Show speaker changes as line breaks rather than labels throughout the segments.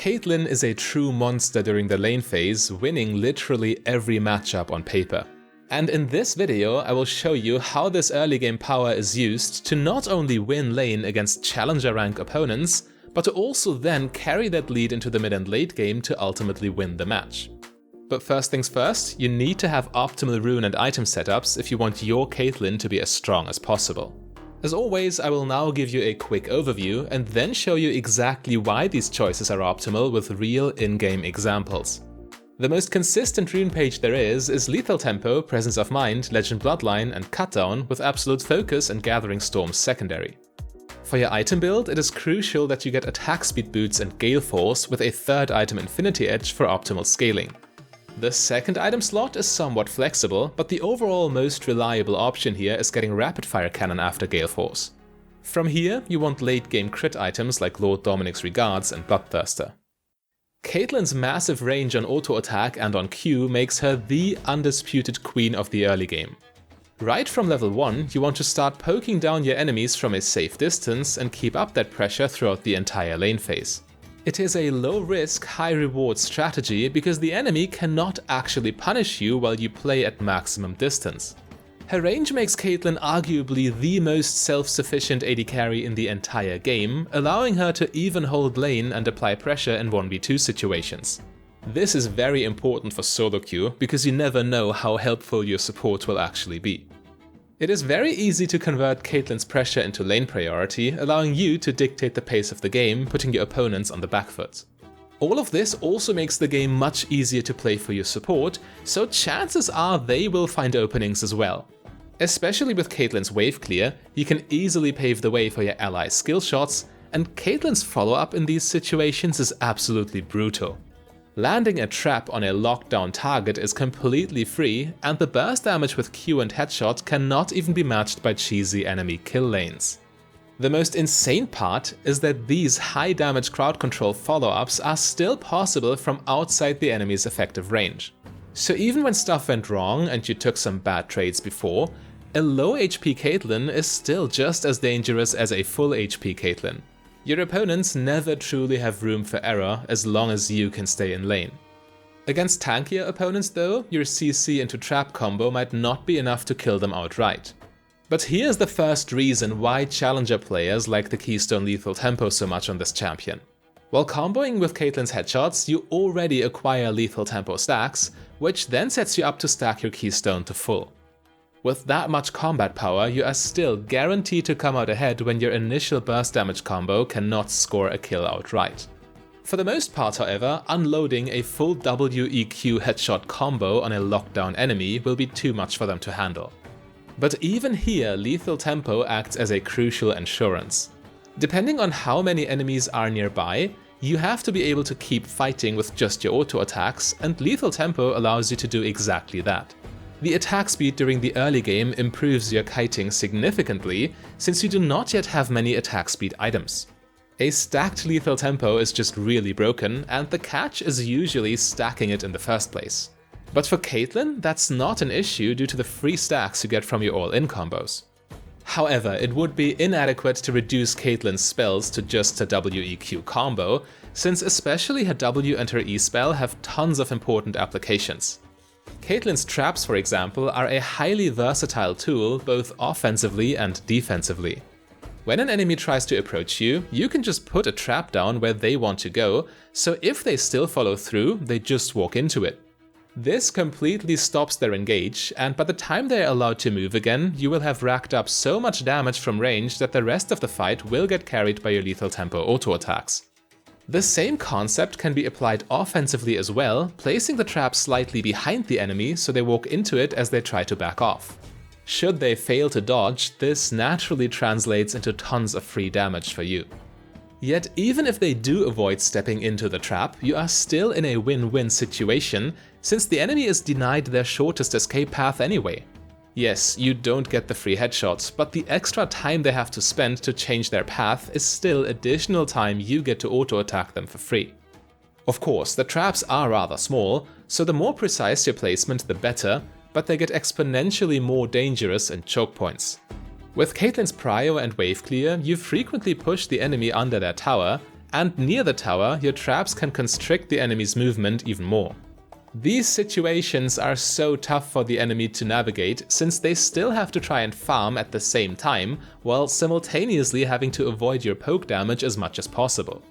Caitlyn is a true monster during the lane phase, winning literally every matchup on paper. And in this video, I will show you how this early game power is used to not only win lane against challenger rank opponents, but to also then carry that lead into the mid and late game to ultimately win the match. But first things first, you need to have optimal rune and item setups if you want your Caitlyn to be as strong as possible. As always, I will now give you a quick overview and then show you exactly why these choices are optimal with real in-game examples. The most consistent rune page there is Lethal Tempo, Presence of Mind, Legend Bloodline and Cutdown with Absolute Focus and Gathering Storm secondary. For your item build, it is crucial that you get attack speed boots and Galeforce with a third item Infinity Edge for optimal scaling. The second item slot is somewhat flexible, but the overall most reliable option here is getting Rapid Fire Cannon after Galeforce. From here, you want late game crit items like Lord Dominic's Regards and Bloodthirster. Caitlyn's massive range on auto attack and on Q makes her the undisputed queen of the early game. Right from level 1, you want to start poking down your enemies from a safe distance and keep up that pressure throughout the entire lane phase. It is a low risk, high reward strategy because the enemy cannot actually punish you while you play at maximum distance. Her range makes Caitlyn arguably the most self-sufficient AD carry in the entire game, allowing her to even hold lane and apply pressure in 1v2 situations. This is very important for solo queue because you never know how helpful your support will actually be. It is very easy to convert Caitlyn's pressure into lane priority, allowing you to dictate the pace of the game, putting your opponents on the back foot. All of this also makes the game much easier to play for your support, so chances are they will find openings as well. Especially with Caitlyn's wave clear, you can easily pave the way for your allies' skill shots, and Caitlyn's follow-up in these situations is absolutely brutal. Landing a trap on a lockdown target is completely free, and the burst damage with Q and headshot cannot even be matched by cheesy enemy kill lanes. The most insane part is that these high damage crowd control follow-ups are still possible from outside the enemy's effective range. So even when stuff went wrong and you took some bad trades before, a low HP Caitlyn is still just as dangerous as a full HP Caitlyn. Your opponents never truly have room for error as long as you can stay in lane. Against tankier opponents though, your CC into trap combo might not be enough to kill them outright. But here's the first reason why challenger players like the Keystone Lethal Tempo so much on this champion. While comboing with Caitlyn's headshots, you already acquire Lethal Tempo stacks, which then sets you up to stack your Keystone to full. With that much combat power, you are still guaranteed to come out ahead when your initial burst damage combo cannot score a kill outright. For the most part, however, unloading a full WEQ headshot combo on a lockdown enemy will be too much for them to handle. But even here, Lethal Tempo acts as a crucial insurance. Depending on how many enemies are nearby, you have to be able to keep fighting with just your auto attacks, and Lethal Tempo allows you to do exactly that. The attack speed during the early game improves your kiting significantly, since you do not yet have many attack speed items. A stacked Lethal Tempo is just really broken, and the catch is usually stacking it in the first place. But for Caitlyn, that's not an issue due to the free stacks you get from your all-in combos. However, it would be inadequate to reduce Caitlyn's spells to just a WEQ combo, since especially her W and her E spell have tons of important applications. Caitlyn's traps, for example, are a highly versatile tool both offensively and defensively. When an enemy tries to approach you, you can just put a trap down where they want to go, so if they still follow through, they just walk into it. This completely stops their engage, and by the time they are allowed to move again, you will have racked up so much damage from range that the rest of the fight will get carried by your Lethal Tempo auto attacks. The same concept can be applied offensively as well, placing the trap slightly behind the enemy so they walk into it as they try to back off. Should they fail to dodge, this naturally translates into tons of free damage for you. Yet even if they do avoid stepping into the trap, you are still in a win-win situation, since the enemy is denied their shortest escape path anyway. Yes, you don't get the free headshots, but the extra time they have to spend to change their path is still additional time you get to auto-attack them for free. Of course, the traps are rather small, so the more precise your placement the better, but they get exponentially more dangerous in choke points. With Caitlyn's prio and wave clear, you frequently push the enemy under their tower, and near the tower, your traps can constrict the enemy's movement even more. These situations are so tough for the enemy to navigate, since they still have to try and farm at the same time, while simultaneously having to avoid your poke damage as much as possible.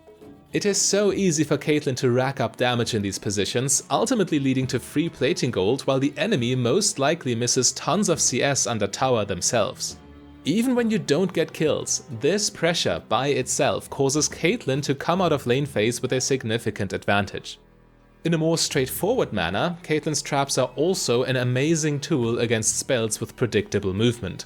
It is so easy for Caitlyn to rack up damage in these positions, ultimately leading to free plating gold, while the enemy most likely misses tons of CS under tower themselves. Even when you don't get kills, this pressure by itself causes Caitlyn to come out of lane phase with a significant advantage. In a more straightforward manner, Caitlyn's traps are also an amazing tool against spells with predictable movement.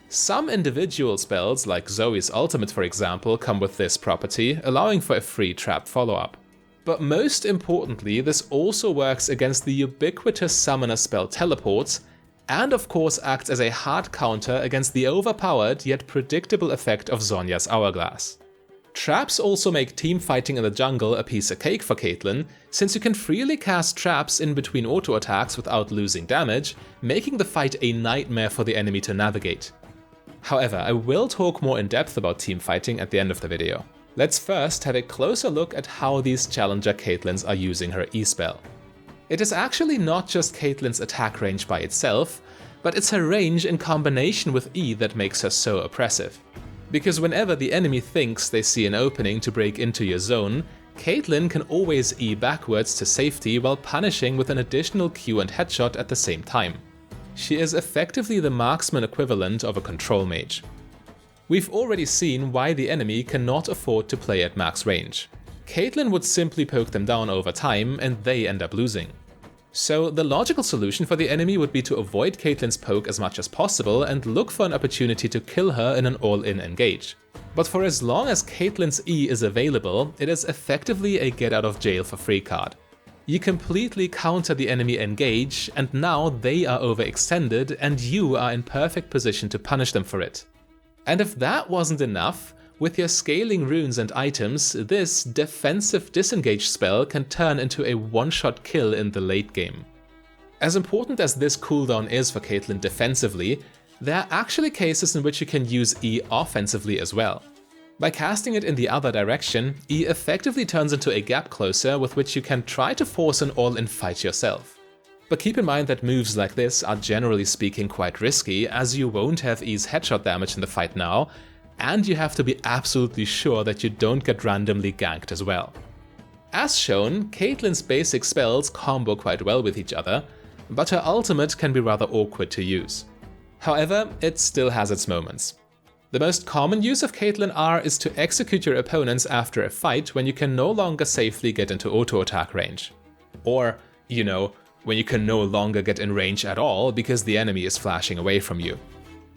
Some individual spells, like Zoe's ultimate for example, come with this property, allowing for a free trap follow-up. But most importantly, this also works against the ubiquitous summoner spell Teleports, and of course acts as a hard counter against the overpowered yet predictable effect of Zhonya's Hourglass. Traps also make teamfighting in the jungle a piece of cake for Caitlyn, since you can freely cast traps in between auto attacks without losing damage, making the fight a nightmare for the enemy to navigate. However, I will talk more in depth about teamfighting at the end of the video. Let's first have a closer look at how these challenger Caitlyns are using her E-spell. It is actually not just Caitlyn's attack range by itself, but it's her range in combination with E that makes her so oppressive. Because whenever the enemy thinks they see an opening to break into your zone, Caitlyn can always E backwards to safety while punishing with an additional Q and headshot at the same time. She is effectively the marksman equivalent of a control mage. We've already seen why the enemy cannot afford to play at max range. Caitlyn would simply poke them down over time and they end up losing. So the logical solution for the enemy would be to avoid Caitlyn's poke as much as possible and look for an opportunity to kill her in an all-in engage. But for as long as Caitlyn's E is available, it is effectively a get-out-of-jail-for-free card. You completely counter the enemy engage, and now they are overextended and you are in perfect position to punish them for it. And if that wasn't enough, with your scaling runes and items, this defensive disengage spell can turn into a one-shot kill in the late game. As important as this cooldown is for Caitlyn defensively, there are actually cases in which you can use E offensively as well. By casting it in the other direction, E effectively turns into a gap closer with which you can try to force an all-in fight yourself. But keep in mind that moves like this are generally speaking quite risky, as you won't have E's headshot damage in the fight now, and you have to be absolutely sure that you don't get randomly ganked as well. As shown, Caitlyn's basic spells combo quite well with each other, but her ultimate can be rather awkward to use. However, it still has its moments. The most common use of Caitlyn R is to execute your opponents after a fight when you can no longer safely get into auto-attack range. Or, when you can no longer get in range at all because the enemy is flashing away from you.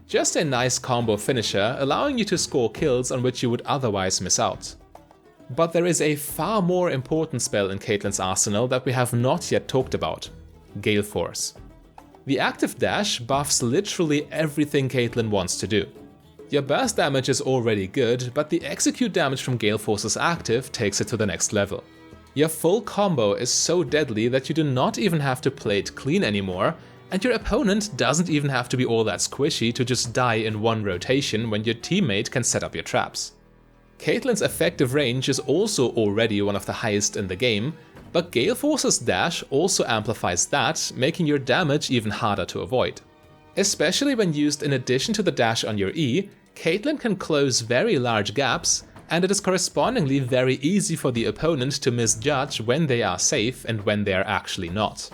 Just a nice combo finisher, allowing you to score kills on which you would otherwise miss out. But there is a far more important spell in Caitlyn's arsenal that we have not yet talked about: Galeforce. The active dash buffs literally everything Caitlyn wants to do. Your burst damage is already good, but the execute damage from Galeforce's active takes it to the next level. Your full combo is so deadly that you do not even have to play it clean anymore, and your opponent doesn't even have to be all that squishy to just die in one rotation when your teammate can set up your traps. Caitlyn's effective range is also already one of the highest in the game, but Galeforce's dash also amplifies that, making your damage even harder to avoid. Especially when used in addition to the dash on your E, Caitlyn can close very large gaps, and it is correspondingly very easy for the opponent to misjudge when they are safe and when they are actually not.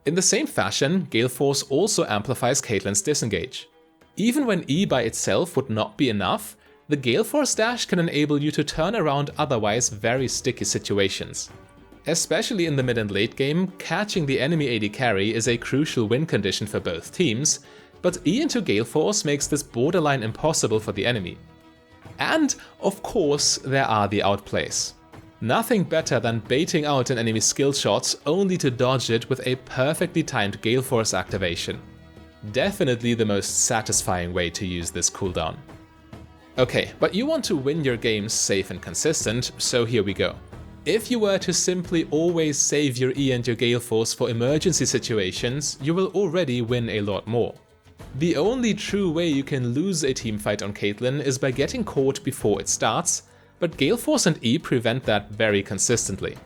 In the same fashion, Galeforce also amplifies Caitlyn's disengage. Even when E by itself would not be enough, the Galeforce dash can enable you to turn around otherwise very sticky situations. Especially in the mid and late game, catching the enemy AD carry is a crucial win condition for both teams, but E into Galeforce makes this borderline impossible for the enemy. And, of course, there are the outplays. Nothing better than baiting out an enemy's skill shot only to dodge it with a perfectly timed Galeforce activation. Definitely the most satisfying way to use this cooldown. Okay, but you want to win your games safe and consistent, so here we go. If you were to simply always save your E and your Galeforce for emergency situations, you will already win a lot more. The only true way you can lose a teamfight on Caitlyn is by getting caught before it starts, but Galeforce and E prevent that very consistently.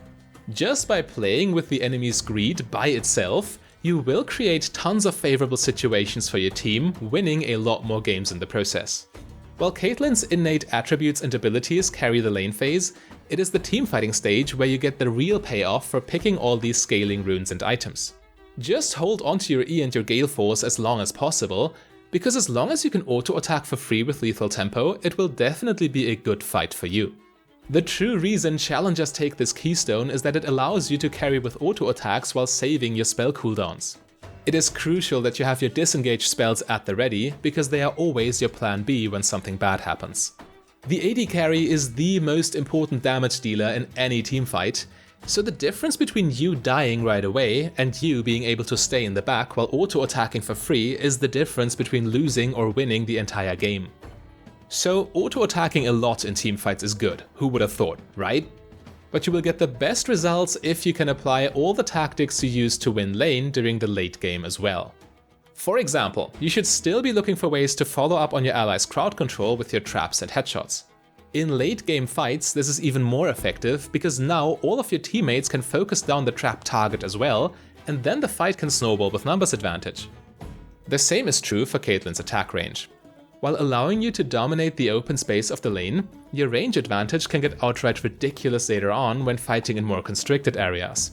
Just by playing with the enemy's greed by itself, you will create tons of favorable situations for your team, winning a lot more games in the process. While Caitlyn's innate attributes and abilities carry the lane phase, it is the teamfighting stage where you get the real payoff for picking all these scaling runes and items. Just hold onto your E and your Galeforce as long as possible, because as long as you can auto-attack for free with lethal tempo, it will definitely be a good fight for you. The true reason challengers take this keystone is that it allows you to carry with auto-attacks while saving your spell cooldowns. It is crucial that you have your disengage spells at the ready, because they are always your plan B when something bad happens. The AD carry is the most important damage dealer in any teamfight, so the difference between you dying right away and you being able to stay in the back while auto-attacking for free is the difference between losing or winning the entire game. So auto-attacking a lot in teamfights is good, who would have thought, right? But you will get the best results if you can apply all the tactics you use to win lane during the late game as well. For example, you should still be looking for ways to follow up on your allies' crowd control with your traps and headshots. In late game fights, this is even more effective because now all of your teammates can focus down the trap target as well, and then the fight can snowball with numbers advantage. The same is true for Caitlyn's attack range. While allowing you to dominate the open space of the lane, your range advantage can get outright ridiculous later on when fighting in more constricted areas.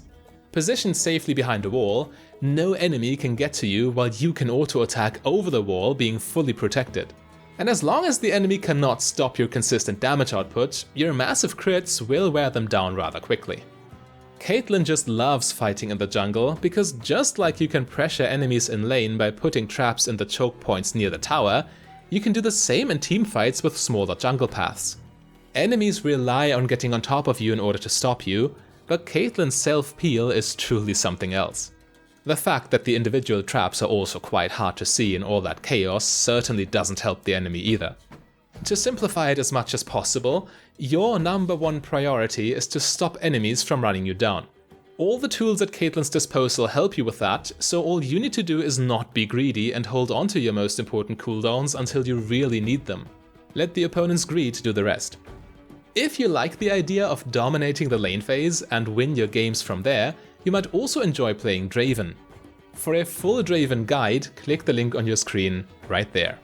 Positioned safely behind a wall, no enemy can get to you while you can auto-attack over the wall being fully protected. And as long as the enemy cannot stop your consistent damage output, your massive crits will wear them down rather quickly. Caitlyn just loves fighting in the jungle because just like you can pressure enemies in lane by putting traps in the choke points near the tower, you can do the same in teamfights with smaller jungle paths. Enemies rely on getting on top of you in order to stop you, but Caitlyn's self-peel is truly something else. The fact that the individual traps are also quite hard to see in all that chaos certainly doesn't help the enemy either. To simplify it as much as possible, your #1 priority is to stop enemies from running you down. All the tools at Caitlyn's disposal help you with that, so all you need to do is not be greedy and hold on to your most important cooldowns until you really need them. Let the opponent's greed do the rest. If you like the idea of dominating the lane phase and win your games from there, you might also enjoy playing Draven. For a full Draven guide, click the link on your screen right there.